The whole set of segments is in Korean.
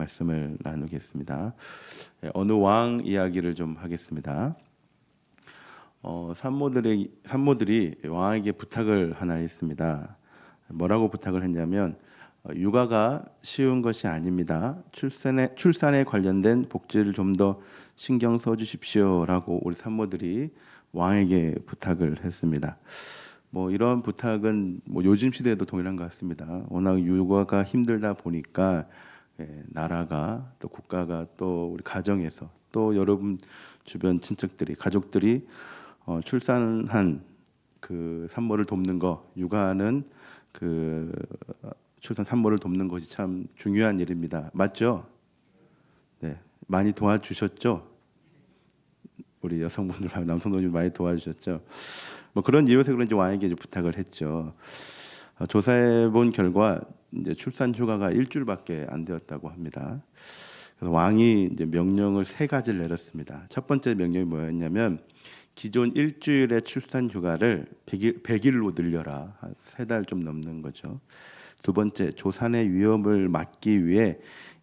말씀을 나누겠습니다. 어느 왕 이야기를 좀 하겠습니다. 산모들이 왕에게 부탁을 하나 했습니다. 뭐라고 부탁을 했냐면 육아가 쉬운 것이 아닙니다. 출산에 관련된 복지를 좀 더 신경 써 주십시오라고 우리 산모들이 왕에게 부탁을 했습니다. 이런 부탁은 요즘 시대에도 동일한 것 같습니다. 워낙 육아가 힘들다 보니까 나라가 또 국가가 또 우리 가정에서 또 여러분 주변 친척들이 가족들이 출산한 그 산모를 돕는 거, 육아하는 그 출산 산모를 돕는 것이 참 중요한 일입니다. 맞죠? 네, 많이 도와주셨죠? 우리 여성분들, 남성분들 많이 도와주셨죠? 그런 이유에서 그런지 왕에게 부탁을 했죠. 조사해 본 결과 이제 출산 휴가가 일주일밖에 안 되었다고 합니다. 그래서 왕이 이제 명령을 세 가지를 내렸습니다. 첫 번째 명령이 뭐였냐면 기존 일주일의 출산 휴가를 100일로 늘려라. 한 3달 좀 넘는 거죠. 두 번째, 조산의 위험을 막기 위해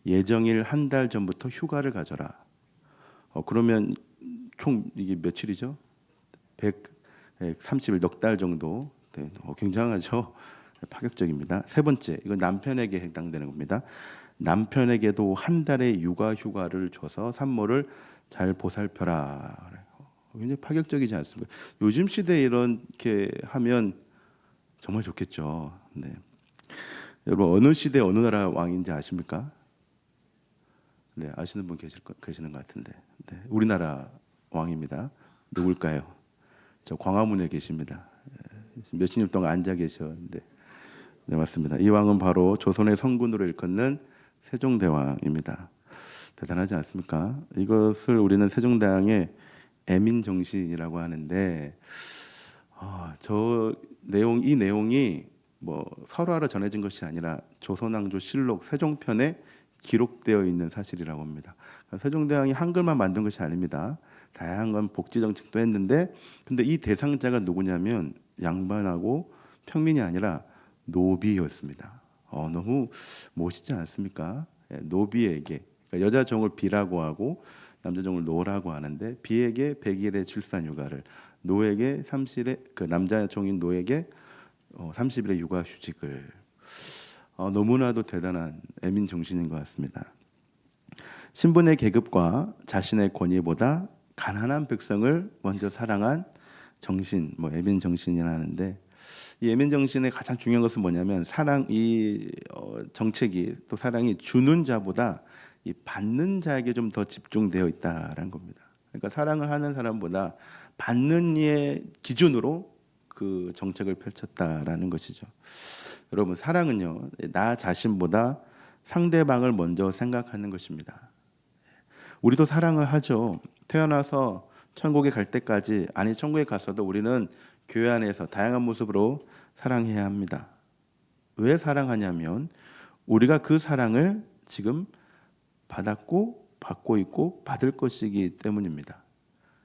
예정일 한 달 전부터 휴가를 가져라. 그러면 총 이게 며칠이죠? 130일, 넉 달 정도. 네, 굉장하죠. 파격적입니다. 세 번째, 이건 남편에게 해당되는 겁니다. 남편에게도 한 달의 육아 휴가를 줘서 산모를 잘 보살펴라. 굉장히 파격적이지 않습니까? 요즘 시대에 이렇게 하면 정말 좋겠죠. 네. 여러분 어느 시대 어느 나라 왕인지 아십니까? 네, 아시는 분 계시는 것 같은데. 네, 우리나라 왕입니다. 누굴까요? 저 광화문에 계십니다. 몇십 년 동안 앉아 계셨는데, 네 맞습니다. 이 왕은 바로 조선의 성군으로 일컫는 세종대왕입니다. 대단하지 않습니까? 이것을 우리는 세종대왕의 애민 정신이라고 하는데, 이 내용이 설화로 전해진 것이 아니라 조선왕조 실록 세종편에 기록되어 있는 사실이라고 합니다. 세종대왕이 한글만 만든 것이 아닙니다. 다양한 복지 정책도 했는데, 근데 이 대상자가 누구냐면 양반하고 평민이 아니라 노비였습니다. 너무 멋있지 않습니까? 노비에게, 그러니까 여자 종을 비라고 하고 남자 종을 노라고 하는데, 비에게 100일의 출산 휴가를, 노에게 30일의 그 남자 종인 노에게 30일의 육아 휴직을. 너무나도 대단한 애민 정신인 것 같습니다. 신분의 계급과 자신의 권위보다 가난한 백성을 먼저 사랑한 정신, 애민 정신이라는데, 이 애민 정신의 가장 중요한 것은 뭐냐면 정책이 또 사랑이 주는 자보다 이 받는 자에게 좀 더 집중되어 있다라는 겁니다. 그러니까 사랑을 하는 사람보다 받는 이의 기준으로 그 정책을 펼쳤다라는 것이죠. 여러분, 사랑은요, 나 자신보다 상대방을 먼저 생각하는 것입니다. 우리도 사랑을 하죠. 태어나서 천국에 갈 때까지, 아니 천국에 가서도 우리는 교회 안에서 다양한 모습으로 사랑해야 합니다. 왜 사랑하냐면 우리가 그 사랑을 지금 받았고 받고 있고 받을 것이기 때문입니다.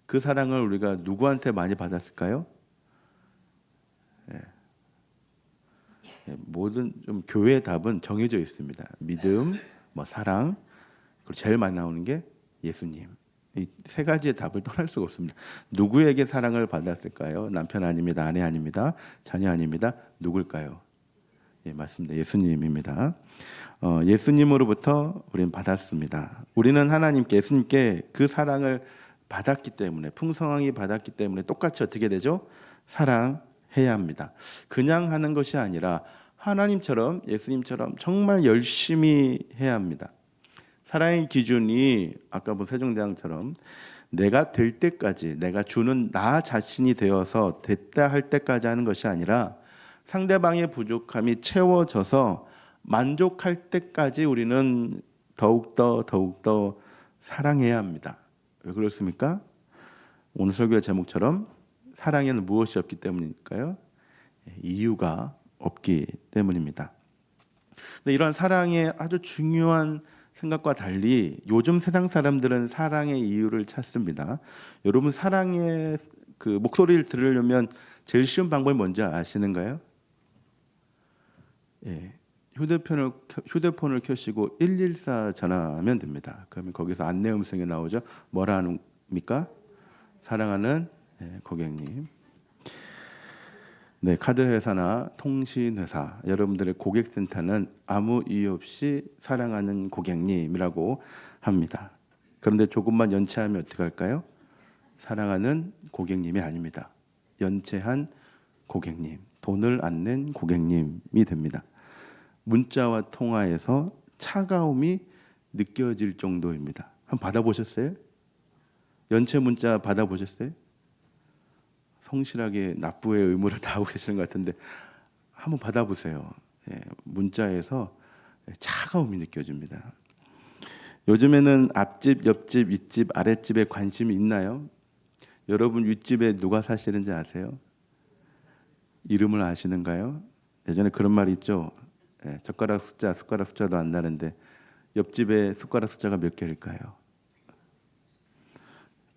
그 사랑을 우리가 누구한테 많이 받았을까요? 모든 좀 교회의 답은 정해져 있습니다. 믿음, 사랑, 그리고 제일 많이 나오는 게 예수님. 이 세 가지의 답을 떠날 수가 없습니다. 누구에게 사랑을 받았을까요? 남편 아닙니다. 아내 아닙니다. 자녀 아닙니다. 누굴까요? 예, 맞습니다. 예수님입니다. 예수님으로부터 우리는 받았습니다. 우리는 하나님께, 예수님께 그 사랑을 받았기 때문에, 풍성하게 받았기 때문에 똑같이 어떻게 되죠? 사랑해야 합니다. 그냥 하는 것이 아니라 하나님처럼, 예수님처럼 정말 열심히 해야 합니다. 사랑의 기준이 아까 본 세종대왕처럼 내가 될 때까지, 내가 주는 나 자신이 되어서 됐다 할 때까지 하는 것이 아니라 상대방의 부족함이 채워져서 만족할 때까지 우리는 더욱더 사랑해야 합니다. 왜 그렇습니까? 오늘 설교의 제목처럼 사랑에는 무엇이 없기 때문일까요? 이유가 없기 때문입니다. 근데 이런 사랑의 아주 중요한 생각과 달리 요즘 세상 사람들은 사랑의 이유를 찾습니다. 여러분, 사랑의 그 목소리를 들으려면 제일 쉬운 방법이 뭔지 아시는가요? 예, 휴대폰을 켜시고 114 전화하면 됩니다. 그러면 거기서 안내 음성이 나오죠. 뭐라 합니까? 사랑하는 고객님. 네, 카드 회사나 통신 회사, 여러분들의 고객센터는 아무 이유 없이 사랑하는 고객님이라고 합니다. 그런데 조금만 연체하면 어떻게 할까요? 사랑하는 고객님이 아닙니다. 연체한 고객님, 돈을 안 낸 고객님이 됩니다. 문자와 통화에서 차가움이 느껴질 정도입니다. 한번 받아보셨어요? 연체 문자 받아보셨어요? 성실하게 납부의 의무를 다하고 계시는 것 같은데 한번 받아보세요. 문자에서 차가움이 느껴집니다. 요즘에는 앞집, 옆집, 윗집, 아랫집에 관심이 있나요? 여러분 윗집에 누가 사시는지 아세요? 이름을 아시는가요? 예전에 그런 말이 있죠. 젓가락 숫자, 숟가락 숫자도 안 나는데 옆집에 숟가락 숫자가 몇 개일까요?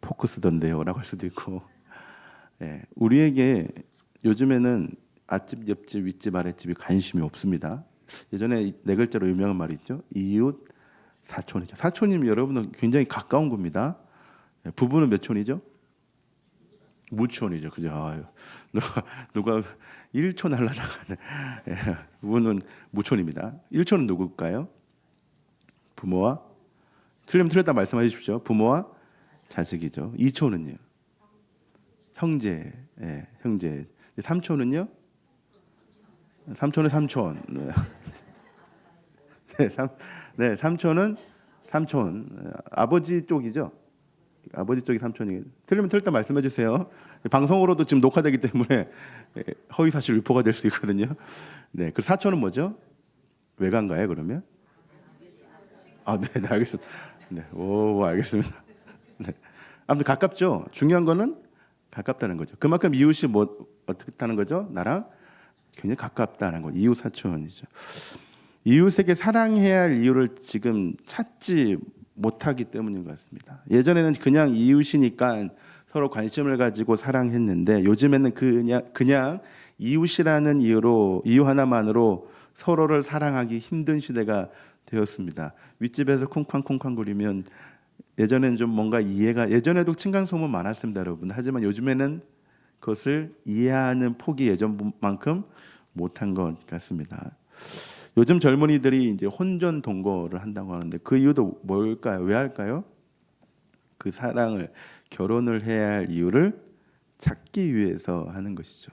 포크 쓰던데요 라고 할 수도 있고, 우리에게 요즘에는 앞집, 옆집, 윗집, 아랫집이 관심이 없습니다. 예전에 네 글자로 유명한 말이 있죠. 이웃, 사촌이죠. 사촌이면 여러분은 굉장히 가까운 겁니다. 부부는 몇 촌이죠? 무촌이죠. 그죠? 아유, 누가 1촌 날라다가네. 부부는 무촌입니다. 1촌은 누굴까요? 부모와, 틀리면 틀렸다 말씀해 주십시오. 부모와 자식이죠. 2촌은요? 형제, 형제. 3촌은요? 3촌은 삼촌. 네, 삼촌은 삼촌. 아버지 쪽이죠. 아버지 쪽이 삼촌이. 틀리면 틀렸다 말씀해 주세요. 방송으로도 지금 녹화되기 때문에 허위 사실 유포가 될 수 있거든요. 네, 그 사촌은 뭐죠? 외가인가요, 그러면? 아, 네, 네, 알겠습니다. 네, 오, 알겠습니다. 네. 아무튼 가깝죠. 중요한 거는 가깝다는 거죠. 그만큼 이웃이 뭐 어떻게 하는 거죠? 나랑 굉장히 가깝다는 거. 이웃 사촌이죠. 이웃에게 사랑해야 할 이유를 지금 찾지 못하기 때문인 것 같습니다. 예전에는 그냥 이웃이니까 서로 관심을 가지고 사랑했는데 요즘에는 그냥 이웃이라는 이유 하나만으로 서로를 사랑하기 힘든 시대가 되었습니다. 윗집에서 쿵쾅쿵쾅거리면 예전에는 좀 뭔가 예전에도 층간소음 많았습니다, 여러분. 하지만 요즘에는 그것을 이해하는 폭이 예전만큼 못한 것 같습니다. 요즘 젊은이들이 이제 혼전 동거를 한다고 하는데 그 이유도 뭘까요? 왜 할까요? 그 사랑을, 결혼을 해야 할 이유를 찾기 위해서 하는 것이죠.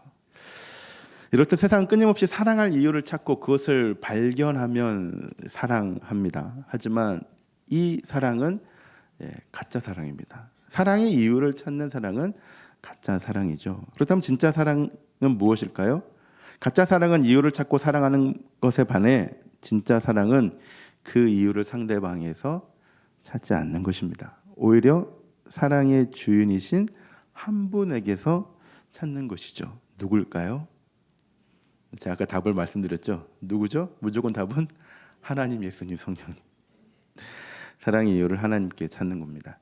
이럴 때 세상은 끊임없이 사랑할 이유를 찾고 그것을 발견하면 사랑합니다. 하지만 이 사랑은 가짜 사랑입니다. 사랑의 이유를 찾는 사랑은 가짜 사랑이죠. 그렇다면 진짜 사랑은 무엇일까요? 가짜 사랑은 이유를 찾고 사랑하는 것에 반해 진짜 사랑은 그 이유를 상대방에서 찾지 않는 것입니다. 오히려 사랑의 주인이신 한 분에게서 찾는 것이죠. 누굴까요? 제가 아까 답을 말씀드렸죠. 누구죠? 무조건 답은 하나님, 예수님, 성령님. 사랑의 이유를 하나님께 찾는 겁니다.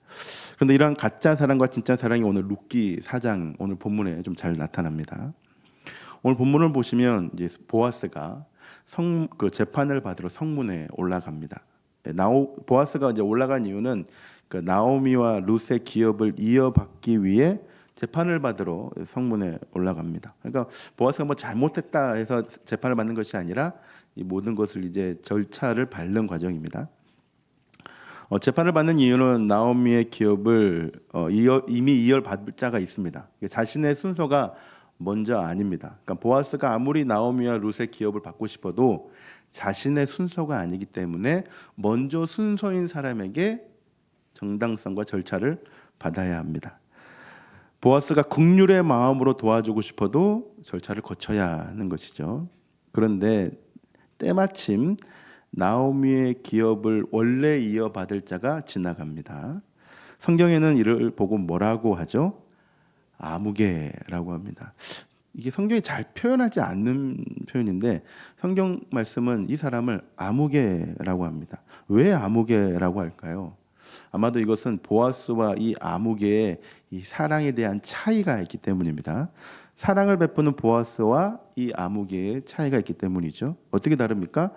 그런데 이러한 가짜 사랑과 진짜 사랑이 오늘 룻기 4장 오늘 본문에 좀 잘 나타납니다. 오늘 본문을 보시면 이제 보아스가 그 재판을 받으러 성문에 올라갑니다. 보아스가 이제 올라간 이유는 그 나오미와 룻의 기업을 이어받기 위해 재판을 받으러 성문에 올라갑니다. 그러니까 보아스가 뭐 잘못했다 해서 재판을 받는 것이 아니라 이 모든 것을 이제 절차를 밟는 과정입니다. 재판을 받는 이유는 나오미의 기업을 이미 이어받을 자가 있습니다. 자신의 순서가 먼저 아닙니다. 그러니까 보아스가 아무리 나오미와 룻의 기업을 받고 싶어도 자신의 순서가 아니기 때문에 먼저 순서인 사람에게 정당성과 절차를 받아야 합니다. 보아스가 긍휼의 마음으로 도와주고 싶어도 절차를 거쳐야 하는 것이죠. 그런데 때마침 나오미의 기업을 원래 이어받을 자가 지나갑니다. 성경에는 이를 보고 뭐라고 하죠? 아무개라고 합니다. 이게 성경이 잘 표현하지 않는 표현인데 성경 말씀은 이 사람을 아무개라고 합니다. 왜 아무개라고 할까요? 아마도 이것은 보아스와 이 아무개의 이 사랑에 대한 차이가 있기 때문입니다. 사랑을 베푸는 보아스와 이 아무개의 차이가 있기 때문이죠. 어떻게 다릅니까?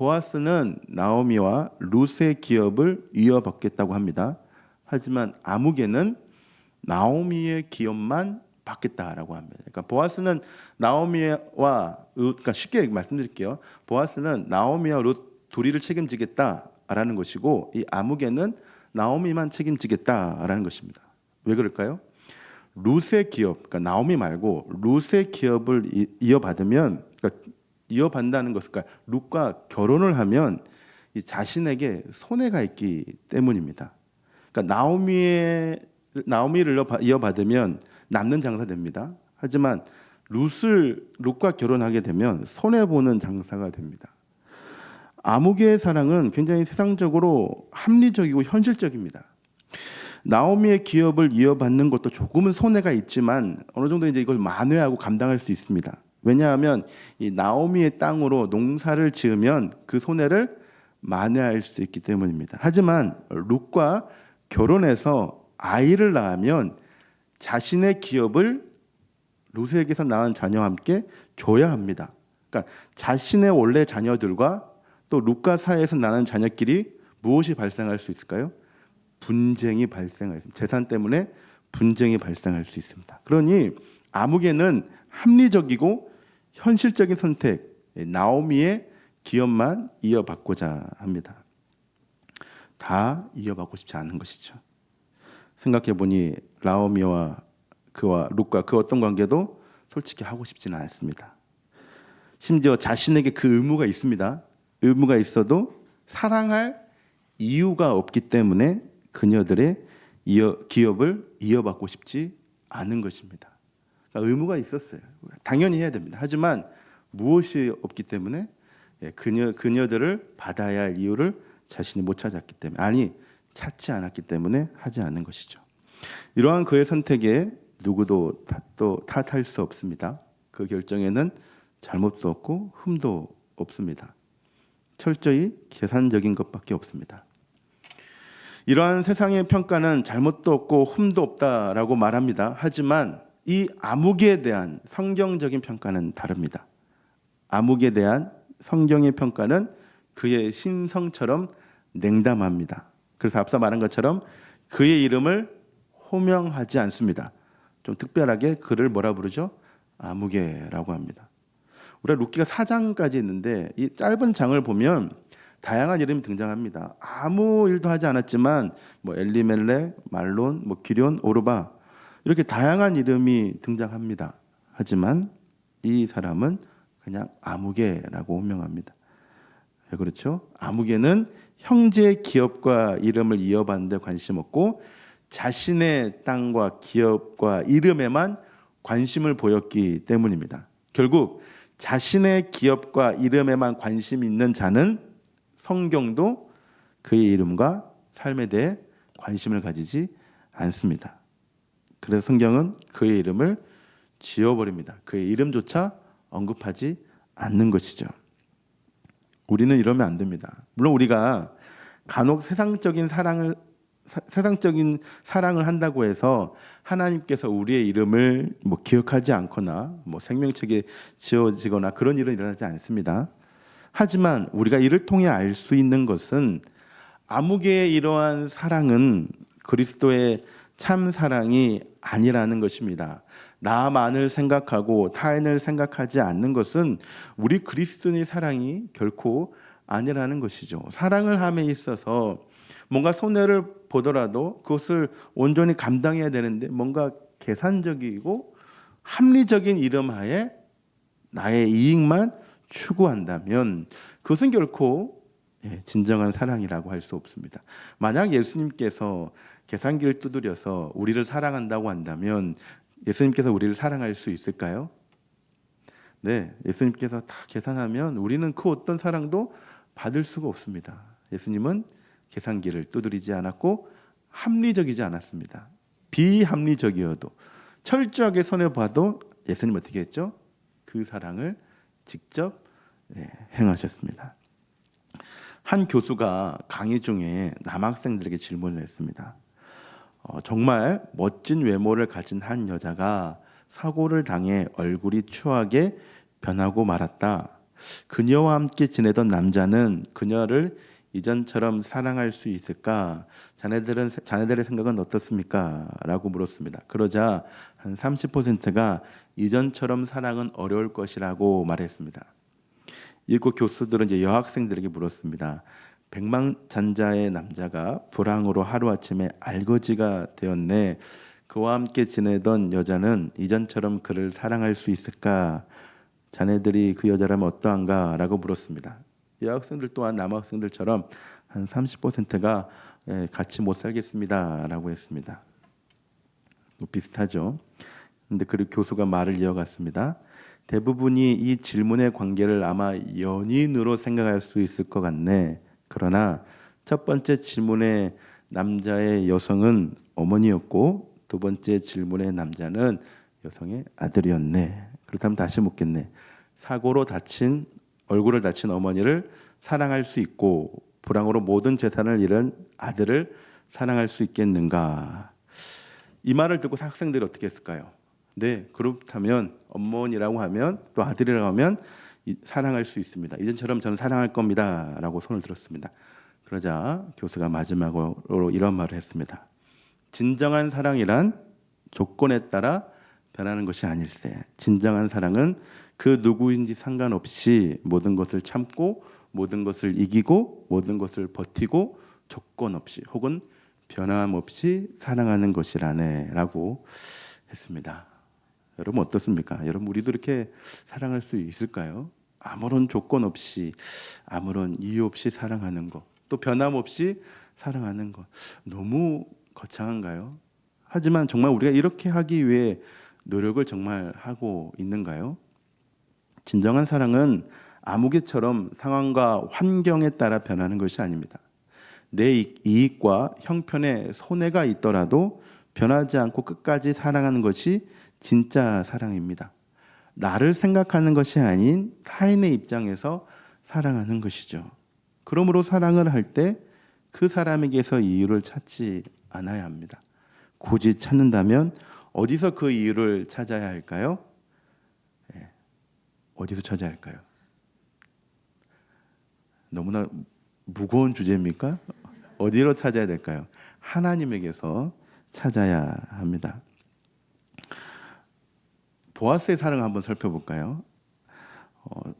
보아스는 나오미와 룻의 기업을 이어받겠다고 합니다. 하지만 아무개는 나오미의 기업만 받겠다라고 합니다. 그러니까 보아스는 나오미와 그러니까 쉽게 말씀드릴게요. 보아스는 나오미와 룻 둘이를 책임지겠다라는 것이고 이 아무개는 나오미만 책임지겠다라는 것입니다. 왜 그럴까요? 룻의 기업, 그러니까 나오미 말고 룻의 기업을 이어받으면, 그러니까 이어받는다는 것은 그러니까 룻과 결혼을 하면 이 자신에게 손해가 있기 때문입니다. 그러니까 나오미를 이어받으면 남는 장사 됩니다. 하지만 룻과 결혼하게 되면 손해 보는 장사가 됩니다. 아무개의 사랑은 굉장히 세상적으로 합리적이고 현실적입니다. 나오미의 기업을 이어받는 것도 조금은 손해가 있지만 어느 정도 이제 이걸 만회하고 감당할 수 있습니다. 왜냐하면 이 나오미의 땅으로 농사를 지으면 그 손해를 만회할 수 있기 때문입니다. 하지만 룻과 결혼해서 아이를 낳으면 자신의 기업을 룻에게서 낳은 자녀와 함께 줘야 합니다. 그러니까 자신의 원래 자녀들과 또 룻과 사이에서 나는 자녀끼리 무엇이 발생할 수 있을까요? 분쟁이 발생할 수 있습니다. 재산 때문에 분쟁이 발생할 수 있습니다. 그러니 아무개는 합리적이고 현실적인 선택, 나오미의 기업만 이어받고자 합니다. 다 이어받고 싶지 않은 것이죠. 생각해 보니 나오미와 그와 룻과 그 어떤 관계도 솔직히 하고 싶지는 않습니다. 심지어 자신에게 그 의무가 있습니다. 의무가 있어도 사랑할 이유가 없기 때문에 그녀들의 기업을 이어받고 싶지 않은 것입니다. 그러니까 의무가 있었어요. 당연히 해야 됩니다. 하지만 무엇이 없기 때문에 그녀들을 받아야 할 이유를 자신이 못 찾았기 때문에, 아니 찾지 않았기 때문에 하지 않은 것이죠. 이러한 그의 선택에 누구도 탓할 수 없습니다. 그 결정에는 잘못도 없고 흠도 없습니다. 철저히 계산적인 것밖에 없습니다. 이러한 세상의 평가는 잘못도 없고 흠도 없다라고 말합니다. 하지만 이 아무개에 대한 성경적인 평가는 다릅니다. 아무개에 대한 성경의 평가는 그의 신성처럼 냉담합니다. 그래서 앞서 말한 것처럼 그의 이름을 호명하지 않습니다. 좀 특별하게 그를 뭐라 부르죠? 아무개라고 합니다. 우리가 룻기가 4장까지 있는데 이 짧은 장을 보면 다양한 이름이 등장합니다. 아무 일도 하지 않았지만 뭐 엘리멜렉, 말론, 뭐 기럧, 오르바 이렇게 다양한 이름이 등장합니다. 하지만 이 사람은 그냥 아무개라고 호명합니다. 왜 그렇죠? 아무개는 형제의 기업과 이름을 이어받는 데 관심 없고 자신의 땅과 기업과 이름에만 관심을 보였기 때문입니다. 결국 자신의 기업과 이름에만 관심 있는 자는 성경도 그의 이름과 삶에 대해 관심을 가지지 않습니다. 그래서 성경은 그의 이름을 지워버립니다. 그의 이름조차 언급하지 않는 것이죠. 우리는 이러면 안 됩니다. 물론 우리가 간혹 세상적인 사랑을 한다고 해서 하나님께서 우리의 이름을 뭐 기억하지 않거나 뭐 생명책에 지워지거나 그런 일은 일어나지 않습니다. 하지만 우리가 이를 통해 알 수 있는 것은 아무개의 이러한 사랑은 그리스도의 참 사랑이 아니라는 것입니다. 나만을 생각하고 타인을 생각하지 않는 것은 우리 그리스도인의 사랑이 결코 아니라는 것이죠. 사랑을 함에 있어서 뭔가 손해를 보더라도 그것을 온전히 감당해야 되는데 뭔가 계산적이고 합리적인 이름하에 나의 이익만 추구한다면 그것은 결코 진정한 사랑이라고 할 수 없습니다. 만약 예수님께서 계산기를 두드려서 우리를 사랑한다고 한다면 예수님께서 우리를 사랑할 수 있을까요? 네, 예수님께서 다 계산하면 우리는 그 어떤 사랑도 받을 수가 없습니다. 예수님은 계산기를 두드리지 않았고 합리적이지 않았습니다. 비합리적이어도 철저하게 손해봐도 예수님 어떻게 했죠? 그 사랑을 직접 행하셨습니다. 한 교수가 강의 중에 남학생들에게 질문을 했습니다. 정말 멋진 외모를 가진 한 여자가 사고를 당해 얼굴이 추하게 변하고 말았다. 그녀와 함께 지내던 남자는 그녀를 이전처럼 사랑할 수 있을까? 자네들의 생각은 어떻습니까? 라고 물었습니다. 그러자 한 30%가 이전처럼 사랑은 어려울 것이라고 말했습니다. 이곳 교수들은 이제 여학생들에게 물었습니다. 백만장자의 남자가 불황으로 하루아침에 알거지가 되었네. 그와 함께 지내던 여자는 이전처럼 그를 사랑할 수 있을까? 자네들이 그 여자라면 어떠한가? 라고 물었습니다. 여학생들 또한 남학생들처럼 한 30%가 같이 못 살겠습니다. 라고 했습니다. 비슷하죠. 근데 그 교수가 말을 이어갔습니다. 대부분이 이 질문의 관계를 아마 연인으로 생각할 수 있을 것 같네. 그러나 첫 번째 질문의 남자의 여성은 어머니였고 두 번째 질문의 남자는 여성의 아들이었네. 그렇다면 다시 묻겠네. 사고로 다친 얼굴을 다친 어머니를 사랑할 수 있고 불황으로 모든 재산을 잃은 아들을 사랑할 수 있겠는가? 이 말을 듣고 학생들이 어떻게 했을까요? 네, 그렇다면 어머니라고 하면 또 아들이라고 하면 사랑할 수 있습니다. 이전처럼 저는 사랑할 겁니다. 라고 손을 들었습니다. 그러자 교수가 마지막으로 이런 말을 했습니다. 진정한 사랑이란 조건에 따라 변하는 것이 아닐세. 진정한 사랑은 그 누구인지 상관없이 모든 것을 참고 모든 것을 이기고 모든 것을 버티고 조건 없이 혹은 변함없이 사랑하는 것이라네 라고 했습니다. 여러분 어떻습니까? 여러분 우리도 이렇게 사랑할 수 있을까요? 아무런 조건 없이 아무런 이유 없이 사랑하는 것, 또 변함없이 사랑하는 것 너무 거창한가요? 하지만 정말 우리가 이렇게 하기 위해 노력을 정말 하고 있는가요? 진정한 사랑은 아무개처럼 상황과 환경에 따라 변하는 것이 아닙니다. 내 이익과 형편에 손해가 있더라도 변하지 않고 끝까지 사랑하는 것이 진짜 사랑입니다. 나를 생각하는 것이 아닌 타인의 입장에서 사랑하는 것이죠. 그러므로 사랑을 할 때 그 사람에게서 이유를 찾지 않아야 합니다. 굳이 찾는다면 어디서 그 이유를 찾아야 할까요? 어디서 찾아야 할까요? 너무나 무거운 주제입니까? 어디로 찾아야 될까요? 하나님에게서 찾아야 합니다. 보아스의 사랑을 한번 살펴볼까요?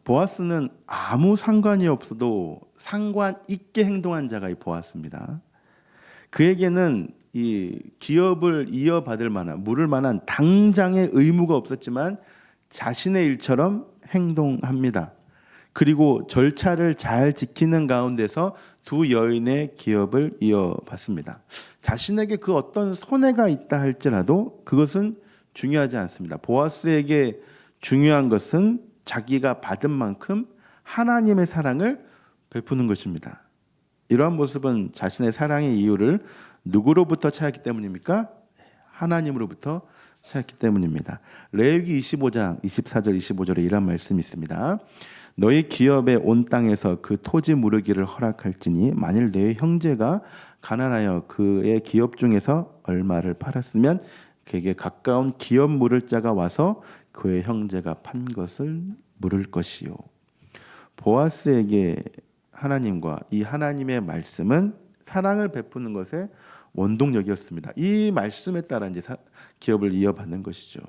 보아스는 아무 상관이 없어도 상관 있게 행동한 자가 이 보아스입니다. 그에게는 이 기업을 이어받을 만한 물을 만한 당장의 의무가 없었지만 자신의 일처럼 행동합니다. 그리고 절차를 잘 지키는 가운데서 두 여인의 기업을 이어받습니다. 자신에게 그 어떤 손해가 있다 할지라도 그것은 중요하지 않습니다. 보아스에게 중요한 것은 자기가 받은 만큼 하나님의 사랑을 베푸는 것입니다. 이러한 모습은 자신의 사랑의 이유를 누구로부터 찾았기 때문입니까? 하나님으로부터 찾았기 때문입니다. 레위기 25장 24절 25절에 이런 말씀이 있습니다. 너희 기업에 온 땅에서 그 토지 무르기를 허락할지니 만일 내 형제가 가난하여 그의 기업 중에서 얼마를 팔았으면 그에게 가까운 기업 물을 자가 와서 그의 형제가 판 것을 물을 것이요. 보아스에게 하나님과 이 하나님의 말씀은 사랑을 베푸는 것의 원동력이었습니다. 이 말씀에 따라 이제 기업을 이어받는 것이죠.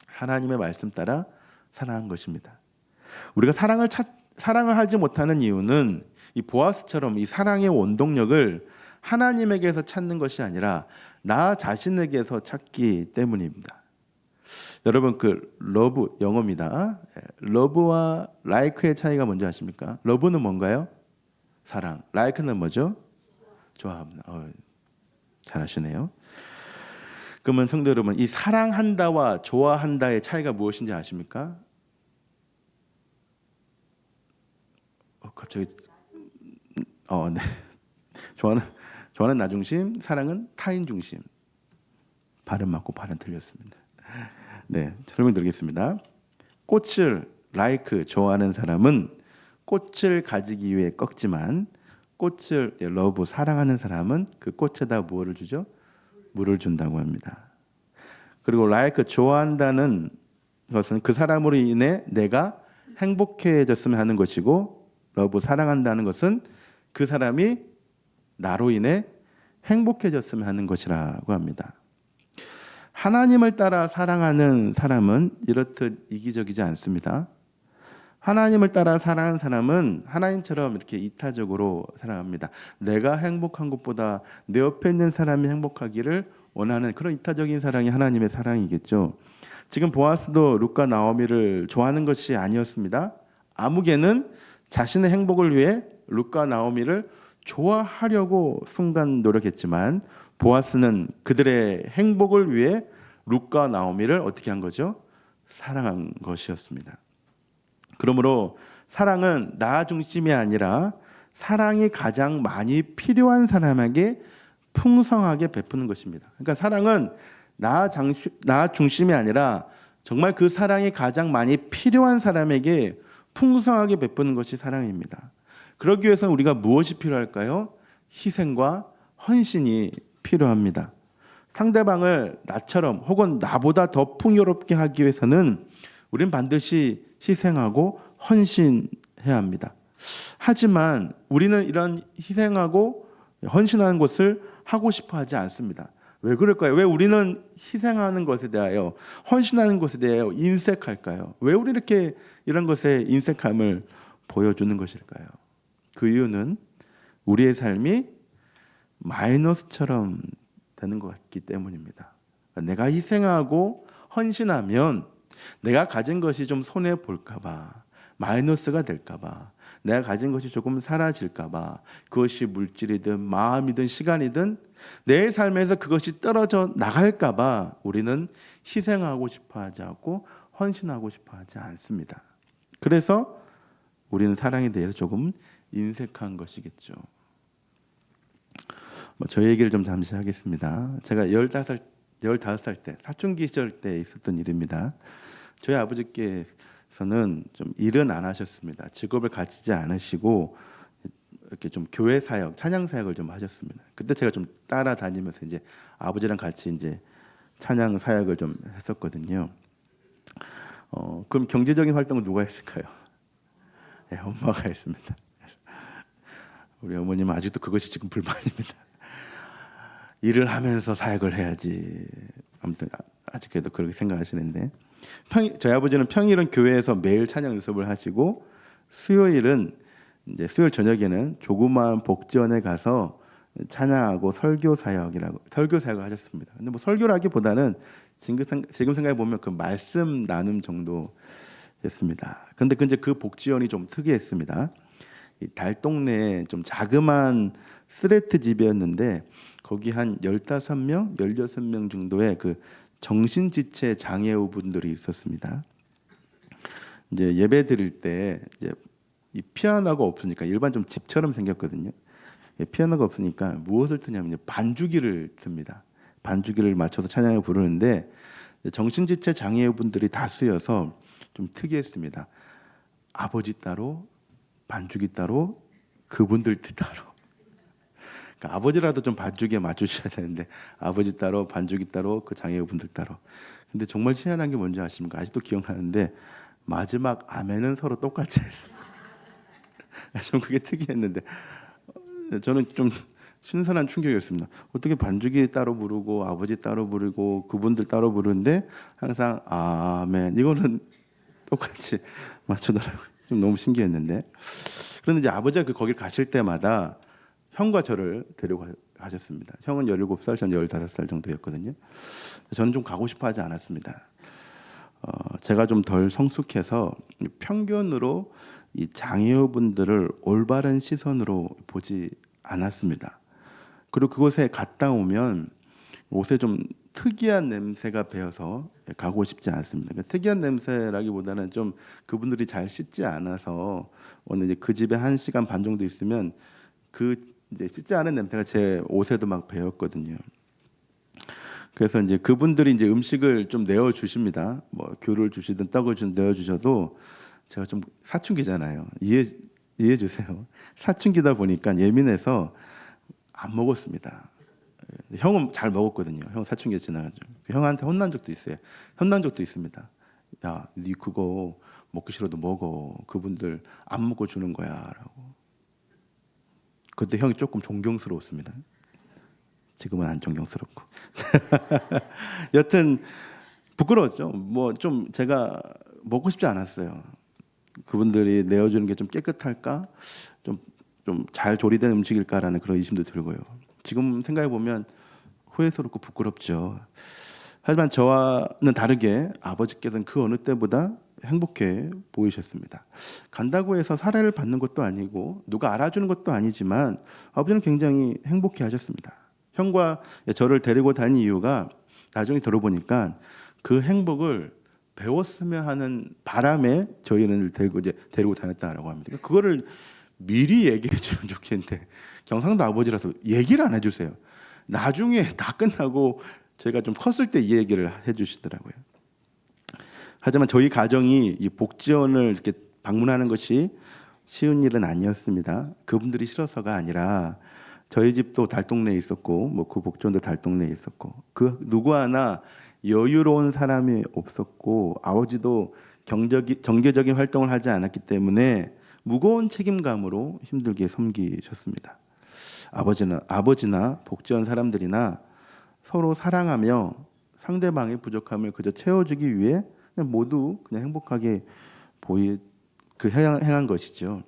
하나님의 말씀 따라 사랑한 것입니다. 우리가 사랑을 하지 못하는 이유는 이 보아스처럼 이 사랑의 원동력을 하나님에게서 찾는 것이 아니라 나 자신에게서 찾기 때문입니다. 여러분 그 러브 영어입니다. 러브와 라이크의 차이가 뭔지 아십니까? 러브는 뭔가요? 사랑. 라이크는 뭐죠? 좋아합니다. 잘하시네요. 그러면 성도 여러분, 이 사랑한다와 좋아한다의 차이가 무엇인지 아십니까? 갑자기 네. 좋아는 나 중심, 사랑은 타인 중심. 발음 맞고 발음 틀렸습니다. 네, 설명드리겠습니다. 꽃을 like 좋아하는 사람은 꽃을 가지기 위해 꺾지만 꽃을 love 사랑하는 사람은 그 꽃에다 무엇을 주죠? 물을 준다고 합니다. 그리고 like 좋아한다는 것은 그 사람으로 인해 내가 행복해졌으면 하는 것이고, 러브 사랑한다는 것은 그 사람이 나로 인해 행복해졌으면 하는 것이라고 합니다. 하나님을 따라 사랑하는 사람은 이렇듯 이기적이지 않습니다. 하나님을 따라 사랑하는 사람은 하나님처럼 이렇게 이타적으로 사랑합니다. 내가 행복한 것보다 내 옆에 있는 사람이 행복하기를 원하는 그런 이타적인 사랑이 하나님의 사랑이겠죠. 지금 보아스도 룻과 나오미를 좋아하는 것이 아니었습니다. 아무개는 자신의 행복을 위해 룻과 나오미를 좋아하려고 순간 노력했지만 보아스는 그들의 행복을 위해 룻과 나오미를 어떻게 한 거죠? 사랑한 것이었습니다. 그러므로 사랑은 나 중심이 아니라 사랑이 가장 많이 필요한 사람에게 풍성하게 베푸는 것입니다. 그러니까 사랑은 나 중심이 아니라 정말 그 사랑이 가장 많이 필요한 사람에게 풍성하게 베푸는 것이 사랑입니다. 그러기 위해서는 우리가 무엇이 필요할까요? 희생과 헌신이 필요합니다. 상대방을 나처럼 혹은 나보다 더 풍요롭게 하기 위해서는 우리는 반드시 희생하고 헌신해야 합니다. 하지만 우리는 이런 희생하고 헌신하는 것을 하고 싶어 하지 않습니다. 왜 그럴까요? 왜 우리는 희생하는 것에 대하여 헌신하는 것에 대하여 인색할까요? 왜 우리 이렇게 이런 것에 인색함을 보여주는 것일까요? 그 이유는 우리의 삶이 마이너스처럼 되는 것 같기 때문입니다. 내가 희생하고 헌신하면 내가 가진 것이 좀 손해 볼까 봐, 마이너스가 될까 봐, 내가 가진 것이 조금 사라질까 봐, 그것이 물질이든 마음이든 시간이든 내 삶에서 그것이 떨어져 나갈까 봐 우리는 희생하고 싶어 하지 않고 헌신하고 싶어 하지 않습니다. 그래서 우리는 사랑에 대해서 조금 인색한 것이겠죠. 저 얘기를 좀 잠시 하겠습니다. 제가 15살 때 사춘기 시절 때 있었던 일입니다. 저희 아버지께서는 좀 일은 안 하셨습니다. 직업을 가지지 않으시고 이렇게 좀 교회 사역, 찬양 사역을 좀 하셨습니다. 그때 제가 좀 따라다니면서 이제 아버지랑 같이 이제 찬양 사역을 좀 했었거든요. 그럼 경제적인 활동은 누가 했을까요? 네, 엄마가 했습니다. 우리 어머님은 아직도 그것이 지금 불만입니다. 일을 하면서 사역을 해야지. 아무튼 아직도 그렇게 생각하시는데 저희 아버지는 평일은 교회에서 매일 찬양 연습을 하시고 수요일 저녁에는 조그마한 복지원에 가서 찬양하고 설교 사역을 하셨습니다. 근데 뭐 설교라기보다는 지금 생각해 보면 그 말씀 나눔 정도였습니다. 그런데 그 복지원이 좀 특이했습니다. 이 달동네에 좀 자그마한 스레트 집이었는데 거기 한 15명, 16명 정도의 그 정신지체 장애우분들이 있었습니다. 이제 예배 드릴 때 이제 이 피아노가 없으니까 일반 좀 집처럼 생겼거든요. 피아노가 없으니까 무엇을 트냐면 반주기를 틉니다. 반주기를 맞춰서 찬양을 부르는데 정신지체 장애우분들이 다수여서 좀 특이했습니다. 아버지 따로, 반주기 따로, 그분들 따로. 그러니까 아버지라도 좀 반주기에 맞추셔야 되는데 아버지 따로, 반주기 따로, 그 장애우분들 따로. 근데 정말 희한한 게 뭔지 아십니까? 아직도 기억나는데 마지막 아멘은 서로 똑같이 했어요. 좀 그게 특이했는데 저는 좀 신선한 충격이었습니다. 어떻게 반주기 따로 부르고 아버지 따로 부르고 그분들 따로 부르는데 항상 아멘 이거는 똑같이 맞추더라고요. 좀 너무 신기했는데 그런데 이제 아버지가 거길 가실 때마다 형과 저를 데려가셨습니다. 형은 17살, 저는 15살 정도였거든요. 저는 좀 가고 싶어 하지 않았습니다. 제가 좀 덜 성숙해서 편견으로 이 장애우분들을 올바른 시선으로 보지 않았습니다. 그리고 그곳에 갔다 오면 옷에 좀 특이한 냄새가 배어서 가고 싶지 않습니다. 그러니까 특이한 냄새라기보다는 좀 그분들이 잘 씻지 않아서 오늘 이제 그 집에 1시간 반 정도 있으면 그 이제 씻지 않은 냄새가 제 옷에도 막 배었거든요. 그래서 이제 그분들이 이제 음식을 좀 내어 주십니다. 뭐 귤을 주시든 떡을 좀 내어 주셔도 제가 좀 사춘기잖아요. 이해해 주세요. 사춘기다 보니까 예민해서 안 먹었습니다. 형은 잘 먹었거든요. 형 사춘기 지나가지고 형한테 혼난 적도 있어요. 혼난 적도 있습니다. 야, 네 그거 먹기 싫어도 먹어. 그분들 안 먹고 주는 거야라고. 그때 형이 조금 존경스러웠습니다. 지금은 안 존경스럽고. 여튼 부끄러웠죠. 뭐 좀 제가 먹고 싶지 않았어요. 그분들이 내어주는 게 좀 깨끗할까, 좀 잘 조리된 음식일까라는 그런 의심도 들고요. 지금 생각해 보면 후회스럽고 부끄럽죠. 하지만 저와는 다르게 아버지께서는 그 어느 때보다 행복해 보이셨습니다. 간다고 해서 사례를 받는 것도 아니고 누가 알아주는 것도 아니지만 아버지는 굉장히 행복해 하셨습니다. 형과 저를 데리고 다닌 이유가 나중에 들어보니까 그 행복을 배웠으면 하는 바람에 저희는 데리고 다녔다라고 합니다. 그거를 미리 얘기해 주면 좋겠는데 경상도 아버지라서 얘기를 안 해주세요. 나중에 다 끝나고 저희가 좀 컸을 때 이 얘기를 해주시더라고요. 하지만 저희 가정이 이 복지원을 이렇게 방문하는 것이 쉬운 일은 아니었습니다. 그분들이 싫어서가 아니라 저희 집도 달동네에 있었고 뭐 그 복지원도 달동네에 있었고 그 누구 하나 여유로운 사람이 없었고 아버지도 경제적인 활동을 하지 않았기 때문에 무거운 책임감으로 힘들게 섬기셨습니다. 아버지나 복지원 사람들이나 서로 사랑하며 상대방의 부족함을 그저 채워주기 위해 그냥 모두 그냥 행복하게 행한 것이죠.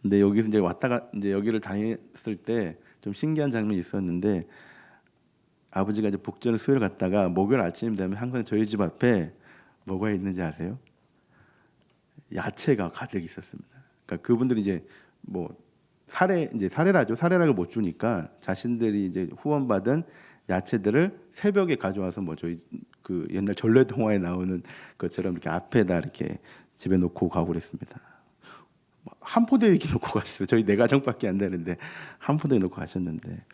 근데 여기서 이제 왔다가 이제 여기를 다녔을 때 좀 신기한 장면이 있었는데 아버지가 이제 복지원 수요일 갔다가 목요일 아침 되면 항상 저희 집 앞에 뭐가 있는지 아세요? 야채가 가득 있었습니다. 그러니까 그분들이 이제 뭐 사례락을 못 주니까 자신들이 이제 후원받은 야채들을 새벽에 가져와서 뭐 저희 그 옛날 전래동화에 나오는 것처럼 이렇게 앞에다 이렇게 집에 놓고 가고 그랬습니다. 한 포대 이렇게 놓고 가셨어요. 저희 4가정밖에 안 되는데 한 포대 놓고 가셨는데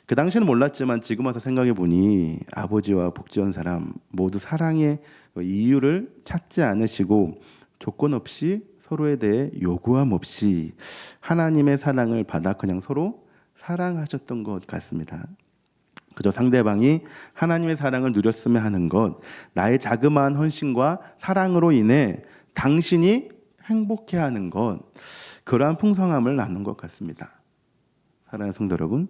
그 당시에는 몰랐지만 지금 와서 생각해 보니 아버지와 복지원 사람 모두 사랑의 이유를 찾지 않으시고 조건 없이 서로에 대해 요구함 없이 하나님의 사랑을 받아 그냥 서로 사랑하셨던 것 같습니다. 그저 상대방이 하나님의 사랑을 누렸으면 하는 것, 나의 자그마한 헌신과 사랑으로 인해 당신이 행복해하는 것, 그러한 풍성함을 나눈 것 같습니다. 사랑하는 성도 여러분,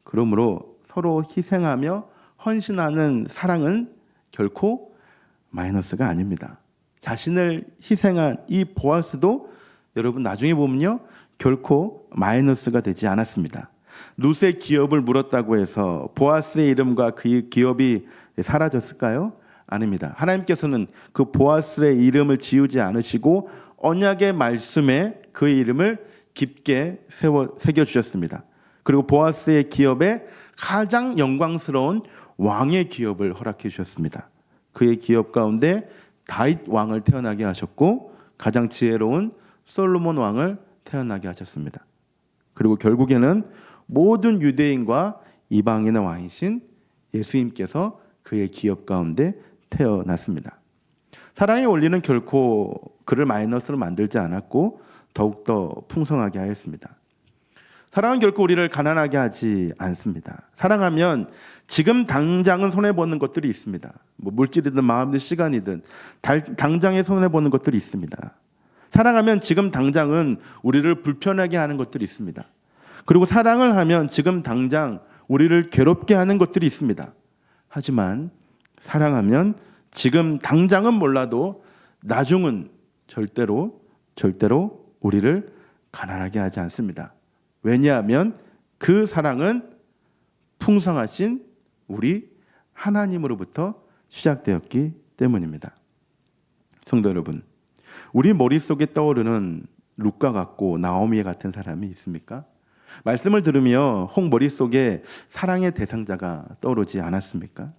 그러므로 서로 희생하며 헌신하는 사랑은 결코 마이너스가 아닙니다. 자신을 희생한 이 보아스도 여러분 나중에 보면요 결코 마이너스가 되지 않았습니다. 룻의 기업을 물었다고 해서 보아스의 이름과 그 기업이 사라졌을까요? 아닙니다. 하나님께서는 그 보아스의 이름을 지우지 않으시고 언약의 말씀에 그의 이름을 깊게 새겨주셨습니다. 그리고 보아스의 기업에 가장 영광스러운 왕의 기업을 허락해 주셨습니다. 그의 기업 가운데 다윗 왕을 태어나게 하셨고 가장 지혜로운 솔로몬 왕을 태어나게 하셨습니다. 그리고 결국에는 모든 유대인과 이방인의 왕이신 예수님께서 그의 기업 가운데 태어났습니다. 사랑의 원리는 결코 그를 마이너스로 만들지 않았고 더욱더 풍성하게 하였습니다. 사랑은 결코 우리를 가난하게 하지 않습니다. 사랑하면 지금 당장은 손해보는 것들이 있습니다. 뭐 물질이든 마음이든 시간이든 당장에 손해보는 것들이 있습니다. 사랑하면 지금 당장은 우리를 불편하게 하는 것들이 있습니다. 그리고 사랑을 하면 지금 당장 우리를 괴롭게 하는 것들이 있습니다. 하지만 사랑하면 지금 당장은 몰라도 나중은 절대로 우리를 가난하게 하지 않습니다. 왜냐하면 그 사랑은 풍성하신 우리 하나님으로부터 시작되었기 때문입니다. 성도 여러분, 우리 머릿속에 떠오르는 룻과 같고 나오미 같은 사람이 있습니까? 말씀을 들으며 혹 머릿속에 사랑의 대상자가 떠오르지 않았습니까?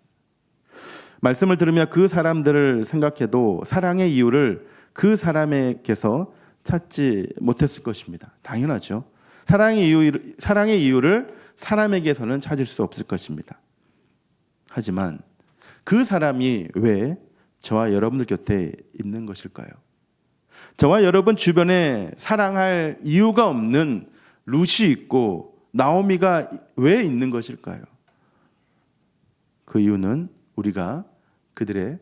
말씀을 들으며 그 사람들을 생각해도 사랑의 이유를 그 사람에게서 찾지 못했을 것입니다. 당연하죠. 사랑의 이유를 사람에게서는 찾을 수 없을 것입니다. 하지만 그 사람이 왜 저와 여러분들 곁에 있는 것일까요? 저와 여러분 주변에 사랑할 이유가 없는 룻이 있고 나오미가 왜 있는 것일까요? 그 이유는 우리가 그들의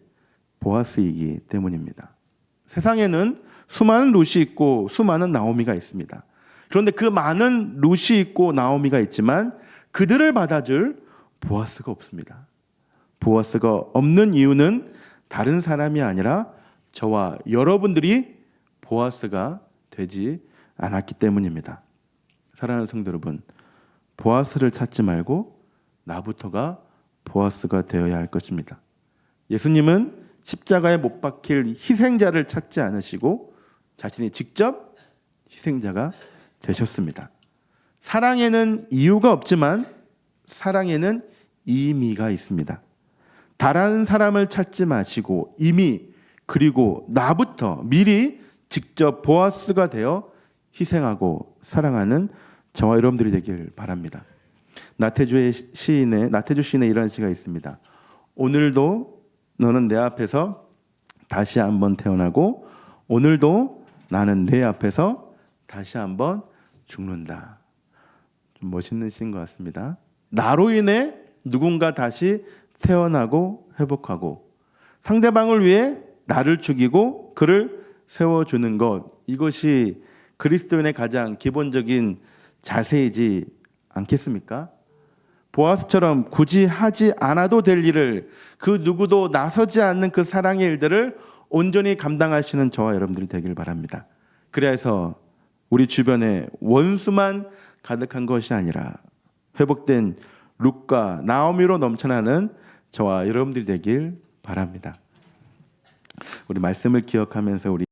보아스이기 때문입니다. 세상에는 수많은 룻이 있고 수많은 나오미가 있습니다. 그런데 그 많은 룻이 있고 나오미가 있지만 그들을 받아줄 보아스가 없습니다. 보아스가 없는 이유는 다른 사람이 아니라 저와 여러분들이 보아스가 되지 않았기 때문입니다. 사랑하는 성도 여러분, 보아스를 찾지 말고 나부터가 보아스가 되어야 할 것입니다. 예수님은 십자가에 못 박힐 희생자를 찾지 않으시고 자신이 직접 희생자가 되셨습니다. 사랑에는 이유가 없지만 사랑에는 의미가 있습니다. 다른 사람을 찾지 마시고 이미 그리고 나부터 미리 직접 보아스가 되어 희생하고 사랑하는 저와 여러분들이 되길 바랍니다. 나태주 시인의 이런 시가 있습니다. 오늘도 너는 내 앞에서 다시 한번 태어나고 오늘도 나는 내 앞에서 다시 한번 죽는다. 좀 멋있는 시인 것 같습니다. 나로 인해 누군가 다시 태어나고 회복하고 상대방을 위해 나를 죽이고 그를 세워주는 것, 이것이 그리스도인의 가장 기본적인 자세이지 않겠습니까? 보아스처럼 굳이 하지 않아도 될 일을, 그 누구도 나서지 않는 그 사랑의 일들을 온전히 감당하시는 저와 여러분들이 되길 바랍니다. 그래서 우리 주변에 원수만 가득한 것이 아니라 회복된 룻과 나오미로 넘쳐나는 저와 여러분들이 되길 바랍니다. 우리 말씀을 기억하면서 우리